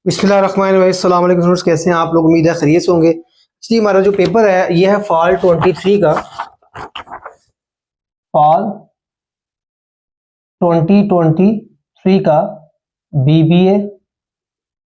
बिस्मिल्लाहिर्रहमानिर्रहीम। अस्सलाम वालेकुम स्टूडेंट्स, कैसे हैं आप लोग? उम्मीद है खैरियत से होंगे। जी, हमारा जो पेपर है ये है फॉल 23 का, फॉल 2023 का बीबीए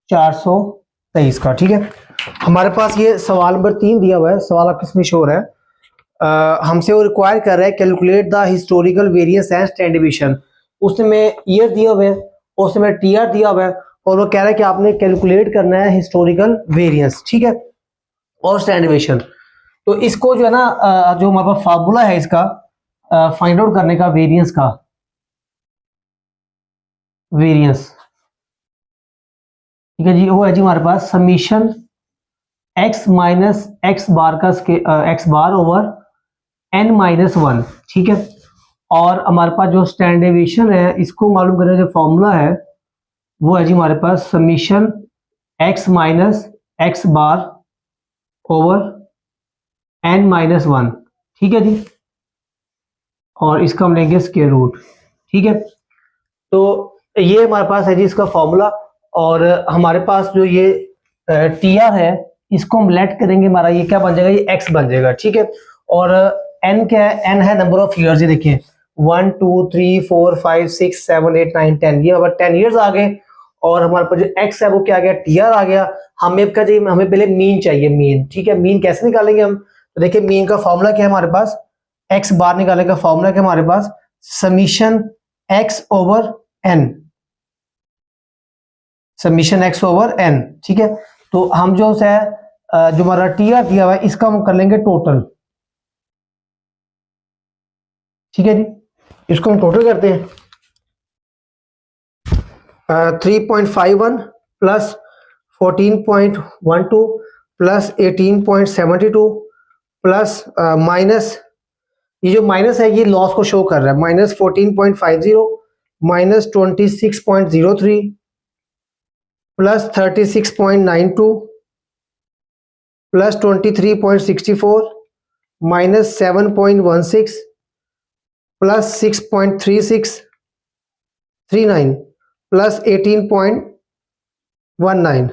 423 का। ठीक है, हमारे पास ये सवाल नंबर 3 दिया हुआ है। सवाल आपके इसमें शो हो रहा है। हमसे वो रिक्वायर कर रहा है calculate the historical variance and standard division. उसमें ईयर दिया हुआ है, उसमें टीआर दिया हुआ है, और वो कह रहा है कि आपने कैलकुलेट करना है हिस्टोरिकल वेरिएंस। ठीक है, और स्टैंडर्ड डिवीजन। तो इसको जो है ना, जो हमारे पास फार्मूला है इसका फाइंड आउट करने का, वेरिएंस का, वेरिएंस, ठीक है जी, वो है जी हमारे पास समीशन एक्स माइनस एक्स बार का एक्स बार ओवर एन माइनस वन। ठीक है, और हमारे पास जो स्टैंडर्ड डेविएशन है इसको मालूम करने का जो फॉर्मूला है वो है जी हमारे पास समीशन एक्स माइनस एक्स बार ओवर एन माइनस वन। ठीक है जी, और इसका हम लेंगे स्क्वायर रूट। ठीक है, तो ये हमारे पास है जी इसका फॉर्मूला। और हमारे पास जो ये टी आर है इसको हम लेट करेंगे, हमारा ये क्या बन जाएगा, ये एक्स बन जाएगा। ठीक है, और एन क्या है, एन है नंबर ऑफ ईयर्स। ये देखिए 1 2 3 4 5 6 7 8 9 10, ये हमारे 10 ईयर्स आ गए। और हमारे पास जो एक्स है वो क्या आ गया, टी आर आ गया। हमें क्या चाहिए, हमें पहले मीन चाहिए, मीन। ठीक है, मीन कैसे निकालेंगे हम, तो देखिए मीन का फॉर्मूला क्या है हमारे पास, एक्स बार निकालने का फॉर्मूला क्या है हमारे पास, summation X over N, summation X over N. ठीक है, तो हम जो है जो हमारा टी आर दिया हुआ है इसका हम कर लेंगे टोटल। ठीक है जी, इसको हम टोटल करते हैं। 3.51 प्लस 14.12 प्लस 18.72 प्लस माइनस, ये जो माइनस है ये लॉस को शो कर रहा है, minus 14.50 minus 26.03 plus 36.92 plus 23.64 minus 7.16 plus 6.3639 plus 18.19,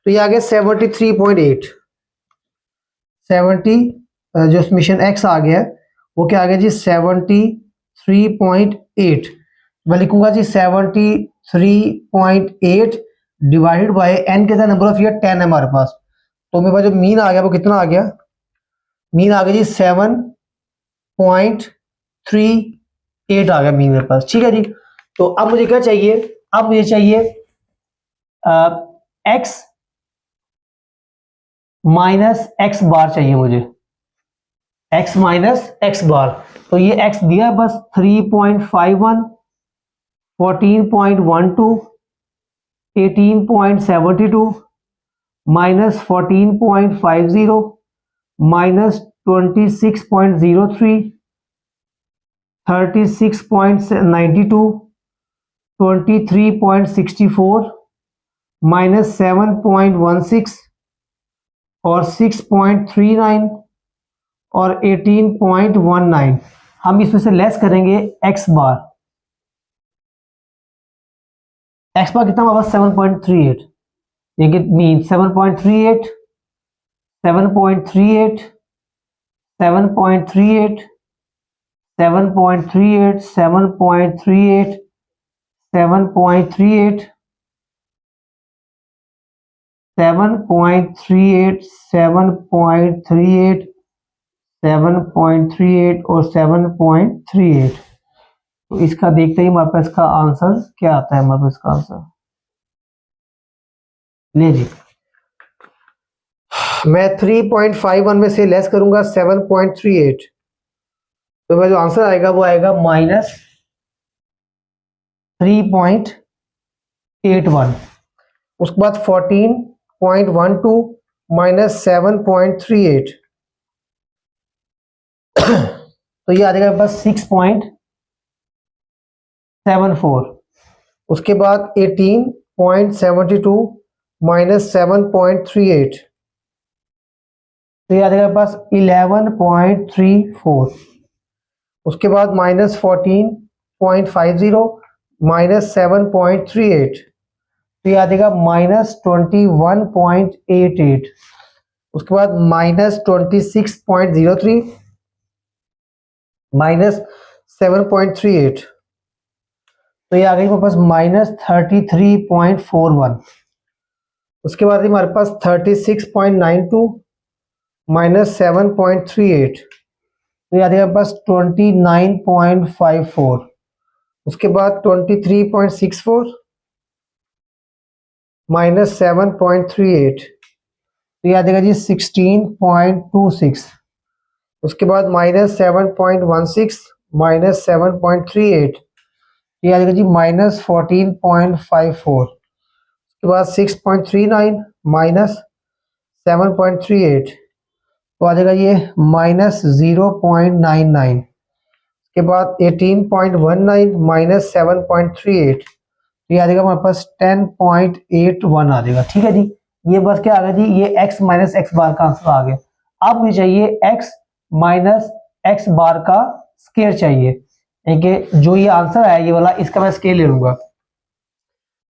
तो ये आ गया 73.8। 70 जो मिशन एक्स आ गया वो क्या आ गया जी, 73.8। मैं लिखूंगा जी 73.8 डिवाइडेड बाय एन के साथ नंबर ऑफ ईयर 10 है हमारे पास। तो मेरे पास जो मीन आ गया वो कितना आ गया, मीन आ गया जी 7.38 आ गया मीन मेरे पास। ठीक है जी, तो अब मुझे क्या चाहिए, अब मुझे चाहिए एक्स माइनस एक्स बार चाहिए मुझे, एक्स माइनस एक्स बार। तो ये एक्स दिया है बस 3.51 14.12 18.72 माइनस 14.50 माइनस 26.03 36.92 23.64 माइनस 7.16 और 6.39 और 18.19। हम इसमें से लेस करेंगे एक्स बार। एक्स बार कितना होगा, 7.38। ये मीन 7.38 7.38 7.38 7.38 7.38 7.38 7.38 7.38 7.38 और 7.38। तो इसका देखते ही हमारे पास इसका आंसर क्या आता है, हमारे पास इसका आंसर ले जी, मैं 3.51 में से लेस करूंगा 7.38, तो मेरा जो आंसर आएगा वो आएगा माइनस 3.81। उसके बाद 14.12 माइनस 7.38, तो ये आ जाएगा बस 6.74। उसके बाद 18.72 माइनस 7.38, तो ये आ जाएगा पास 11.34। उसके बाद माइनस 14.50 माइनस 7.38, तो ये आ जाएगा -21.88, उसके बाद -26.03, -7.38, तो ये आ गई हमारे पास -33.41, उसके बाद हमारे पास 36.92, -7.38, तो ये आ जाएगा हमारे पास 29.54, उसके बाद 23.64, -7.38, तो ये आ जाएगा जी 16.26, उसके बाद -7.16, -7.38, ये आ जाएगा जी -14.54, उसके बाद 6.39, -7.38, तो आ जाएगा ये -0.99, उसके बाद 18.19, -7.38, ये आ जाएगा हमारे पास 10.81 आ जाएगा। ठीक है जी, ये बस क्या आ गया जी, ये x माइनस एक्स बार का आंसर आ गया। अब मुझे चाहिए x माइनस एक्स बार का स्केयर चाहिए, यानी कि जो ये आंसर है ये वाला, इसका मैं स्केयर ले लूंगा।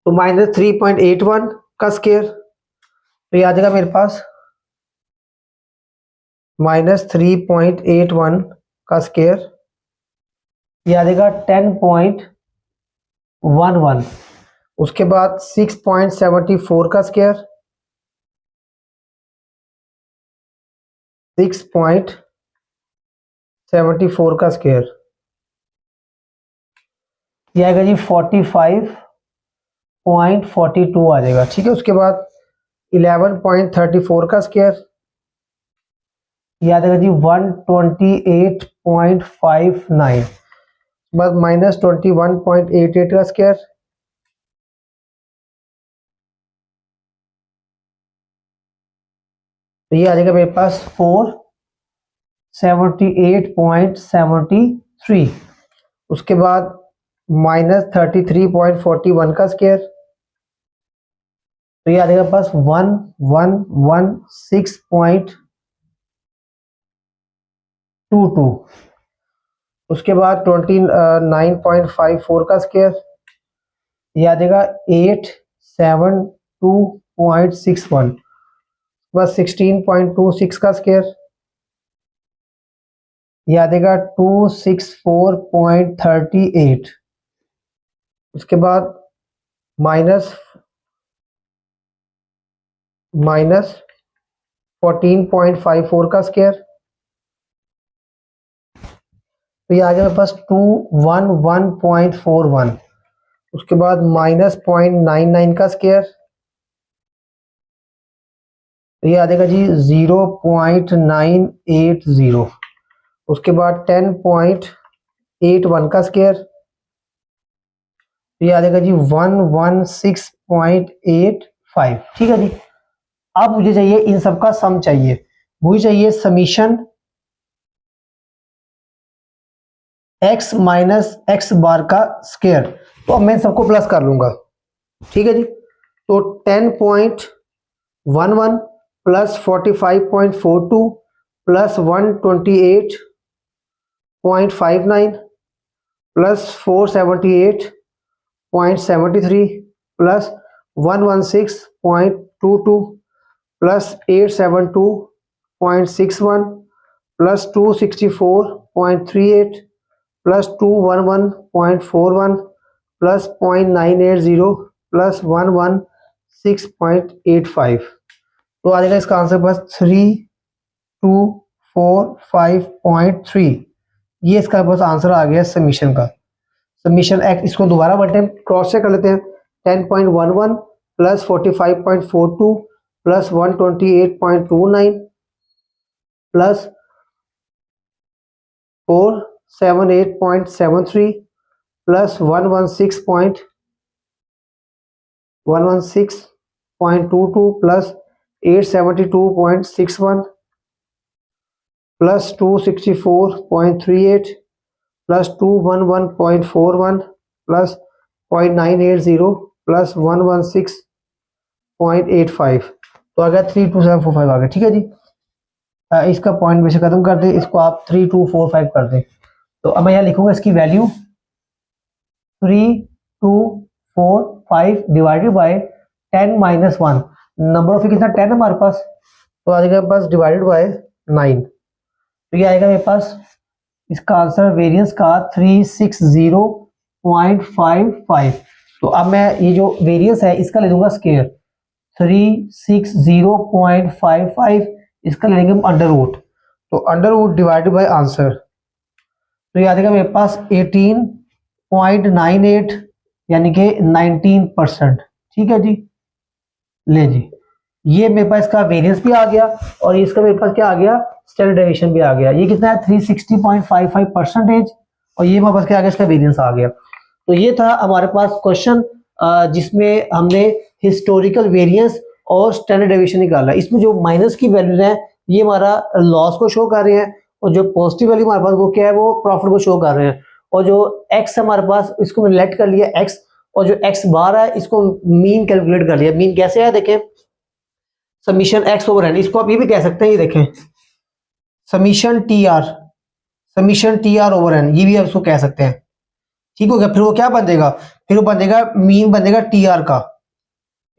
तो -3.81 का स्केयर, तो ये आ जाएगा मेरे पास -3.81 का स्केयर, ये आ जाएगा 10.11, उसके बाद 6.74 का स्केयर, 6.74 का स्केयर, ये आएगा जी 45.42 आ जाएगा। ठीक है, उसके बाद 11.34 का स्केयर, ये आ जाएगा जी 128.59, बस -21.88 का स्केयर, तो ये आ जाएगा मेरे पास 478.73, उसके बाद -33.41 का स्केयर, तो ये आ जाएगा पास 1116.22, उसके बाद 29.54 का स्केयर, ये आ जाएगा 872.61, बस 16.26 का स्केयर, ये आ जाएगा 264.38, उसके बाद -14.54 का स्केयर, तो ये आ गया मेरे पास 211.41, उसके बाद -0.99 का स्केयर, तो ये आ जाएगा जी 0.980, उसके बाद 10.81 का स्केयर, तो ये आ जाएगा जी 116.85। ठीक है जी, अब मुझे चाहिए इन सब का सम चाहिए, मुझे चाहिए समीशन x माइनस एक्स बार का स्केयर, तो अब मैं सबको प्लस कर लूंगा। ठीक है जी, तो 10.11 plus 45.42 plus 128.59 plus 478.73 plus 116.22 plus 872.61 plus 264.38 plus 211.41 plus 0.980 plus 116.85, तो आ जाएगा इसका आंसर बस 3245.3। ये इसका बस आंसर आ गया समीशन का। समीशन एक्स, इसको दोबारा बटन क्रॉस चेक कर लेते हैं। 10.11 plus 45.42 plus 128.29 plus 478.73 plus 116.22 plus 872.61 plus 264.38 plus 211.41 plus 0.980 plus 116.85, तो आ गया 32745 आ गया। ठीक है जी, इसका पॉइंट में से खत्म कर दे, इसको आप 3245 कर दे। तो अब मैं यहाँ लिखूंगा इसकी value 3245 divided by 10 minus 1, number of कितना 10 हमारे पास, तो आ जाएगा मेरे पास डिवाइडेड बाय 9, तो ये आएगा मेरे पास इसका आंसर वेरिएंस का 360.55। तो अब मैं ये जो वेरिएंस है इसका ले लूंगा स्क्वायर, 360.55 इसका ले लेंगे हम अंडर रूट, तो under root divided by answer, तो ये आ जाएगा मेरे पास 18.98 यानी कि 19%। ठीक है जी, ले जी, ये मेरे पास इसका वेरिएंस भी आ गया और इसका मेरे पास क्या आ गया, स्टैंडर्ड डेविएशन भी आ गया। ये कितना है 360.55%, और ये मेरे पास क्या आ गया, इसका वेरिएंस आ गया। तो ये था हमारे पास क्वेश्चन जिसमें हमने हिस्टोरिकल वेरिएंस और स्टैंडर्ड डेविएशन निकाला। इसमें जो माइनस की वैल्यूज है ये हमारा लॉस को शो कर रहे हैं, और जो पॉजिटिव वैल्यू हमारे पास वो क्या है, वो प्रॉफिट को शो कर रहे हैं। और जो एक्स हमारे पास, इसको मैंने लेट कर लिया एक्स, और जो एक्स बार है इसको मीन कैलकुलेट कर लिया। मीन कैसे है देखें, समीशन एक्स ओवर एन, इसको आप ये भी कह सकते हैं, ये देखें summation T R over N, ये भी आप इसको कह सकते हैं। ठीक हो गया, फिर वो क्या बन जाएगा, फिर वो बन जाएगा मीन बन जाएगा टी आर का,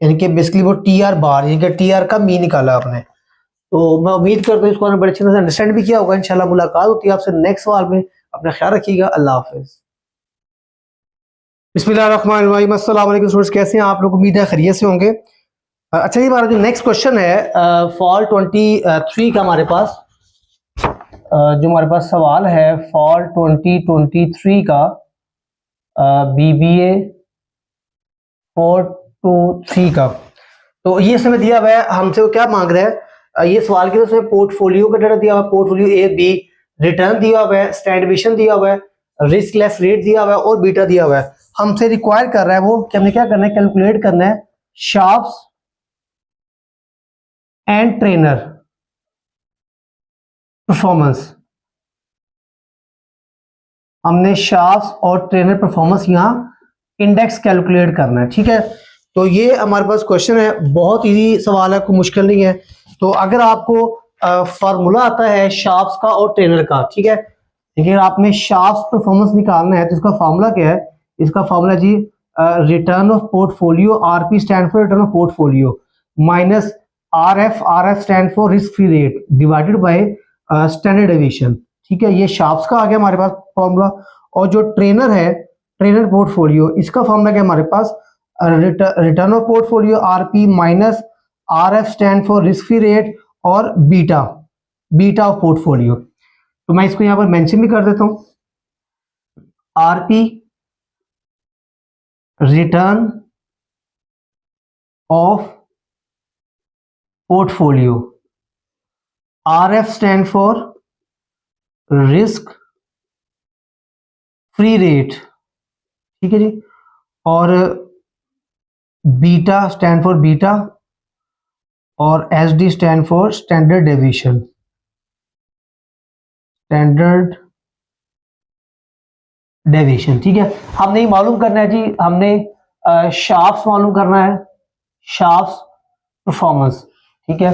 यानी कि बेसिकली वो टी आर बार, यानी कि टी आर का मीन निकाला आपने। तो मैं उम्मीद करता हूँ इसको आपने बड़े अच्छे से अंडरस्टैंड भी किया होगा। इंशाल्लाह मुलाकात होती है आपसे नेक्स्ट सवाल में, अपना ख्याल रखिएगा, अल्लाह हाफिज। बिस्मिल्लाहिर्रहमानिर्रहीम, अस्सलाम वालेकुम स्टूडेंट्स, कैसे हैं आप लोग, उम्मीद है खैरियत से होंगे। अच्छा, ये हमारा जो नेक्स्ट क्वेश्चन है फॉल 23 का हमारे पास, जो हमारे पास सवाल है फॉल 2023 का, BBA 423 का। तो ये समय दिया हुआ है हमसे, वो क्या मांग रहा है, ये सवाल के उसमें पोर्टफोलियो का डाटा दिया हुआ है, पोर्टफोलियो ए बी, रिटर्न दिया हुआ है, स्टैंडर्ड दिया हुआ है, रिस्क लेस रेट दिया हुआ है और बीटा दिया हुआ है। हमसे रिक्वायर कर रहा है वो कि हमने क्या करना है, कैलकुलेट करना है शार्प्स एंड ट्रेनर परफॉर्मेंस। हमने शाफ्ट और ट्रेनर परफॉर्मेंस यहाँ इंडेक्स कैलकुलेट करना है। ठीक है, तो ये हमारे पास क्वेश्चन है, बहुत इजी सवाल है, कोई मुश्किल नहीं है। तो अगर आपको फार्मूला आता है शाफ्ट का और ट्रेनर का, ठीक है, लेकिन आपने शाफ्ट परफॉर्मेंस निकालना है तो इसका फार्मूला क्या है, इसका फार्मूला जी return of portfolio, RP stand for return of portfolio, minus R F stand for risk free rate, divided by standard deviation. ठीक है, ये शाफ्ट का आ गया हमारे पास फॉर्मूला। और जो ट्रेनर है, ट्रेनर पोर्टफोलियो, इसका फॉर्मूला क्या हमारे पास, return of portfolio RP minus RF stand for risk free rate और बीटा ऑफ पोर्टफोलियो। तो मैं इसको यहां पर मेंशन भी कर देता हूं, RP return of portfolio, RF stand for risk free rate, ठीक है जी, और बीटा स्टैंड फॉर बीटा, और S D stand for standard deviation, standard deviation. ठीक है, हमने ये मालूम करना है जी, हमने शाफ्ट मालूम करना है, शाफ्ट परफॉर्मेंस। ठीक है,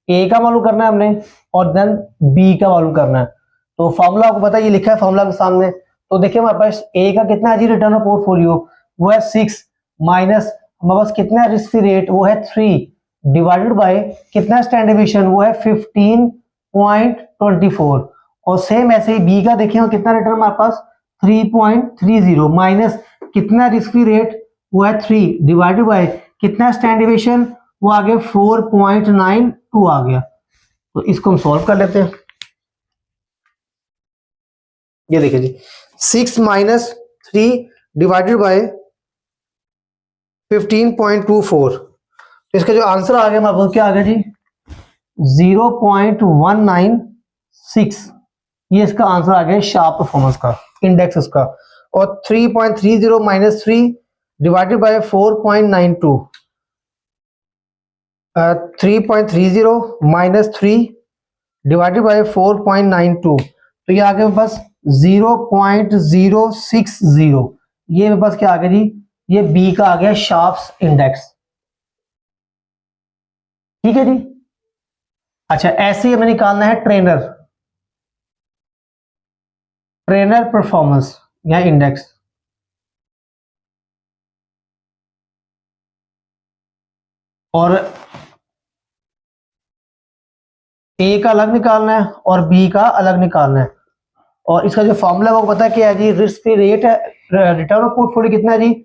ए का मालूम करना है हमने, और देन बी का मालूम करना है। तो फॉर्मूला आपको पता है, ये लिखा है फॉर्मूला के सामने। तो देखिए हमारे पास ए का कितना है जी, रिटर्न ऑफ पोर्टफोलियो वो है 6, माइनस हमारे पास कितना है रिस्क फ्री रेट वो है 3, डिवाइडेड बाय कितना स्टैंडर्ड डेविएशन वो है 15.24, और सेम ऐसे ही बी का देखिए कितना रिटर्न हमारे पास 3.30, माइनस कितना रिस्क फ्री रेट वो है 3, डिवाइडेड बाय कितना स्टैंडर्ड डेविएशन वो आ गया 4.92 आ गया। तो इसको हम सॉल्व कर लेते हैं। ये देखिए जी, 6 माइनस 3 डिवाइडेड बाय 15.24, तो इसका जो आंसर आ गया हमारे पास क्या आ गया जी, 0.196, ये इसका आंसर आ गया शार्प परफॉर्मेंस का, इंडेक्स उसका। और 3.30 minus 3 divided by 4.92, 3.30 minus 3 divided by 4.92, तो ये आ गया मेरे पास 0.060। ये मेरे पास क्या आ गया जी, ये बी का आ गया शार्प्स इंडेक्स। ठीक है जी, अच्छा ऐसे ही हमें निकालना है ट्रेनर परफॉर्मेंस या इंडेक्स। और ए का अलग निकालना है और बी का अलग निकालना है। और इसका जो फॉर्मूला है वो पता है क्या है जी, रिस्क फ्री रेट है, रिटर्न ऑफ पोर्टफोलियो कितना है जी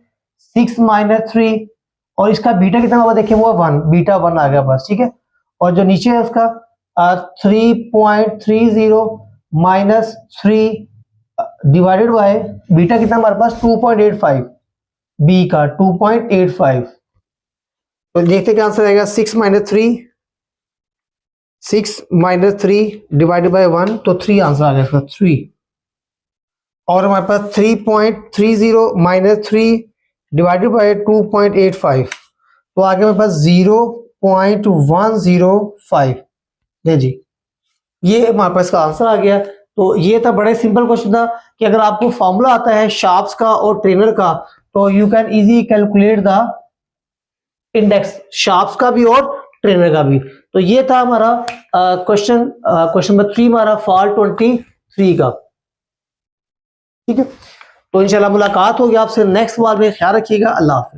6 - 3, और इसका बीटा कितना होगा देखिए वो 1, बीटा 1 आ गया बस, ठीक है। और जो नीचे है उसका 3.30 - 3 डिवाइडेड बाय बीटा कितना हमारे पास 2.85, बी का 2.85। तो देखते क्या आंसर आएगा, 6 - 3 डिवाइडेड बाय 1, तो 3 आंसर आ गया इसका 3। और हमारे पास 3.30 - 3 डिवाइडेड बाय 2.85, तो आगे हमारे पास 0.105। ले जी, ये हमारे पास का आंसर आ गया। तो ये था बड़ा सिंपल क्वेश्चन था कि अगर आपको फॉर्मूला आता है शार्प्स का और ट्रेनर का, तो you can easy calculate the index, sharps का भी और ट्रेनर का भी। तो ये था हमारा क्वेश्चन नंबर 3 हमारा फॉल 23 का, ठीक है। तो इंशाल्लाह मुलाकात होगी आपसे नेक्स्ट बार में, ख्याल रखिएगा, अल्लाह हाफिज़।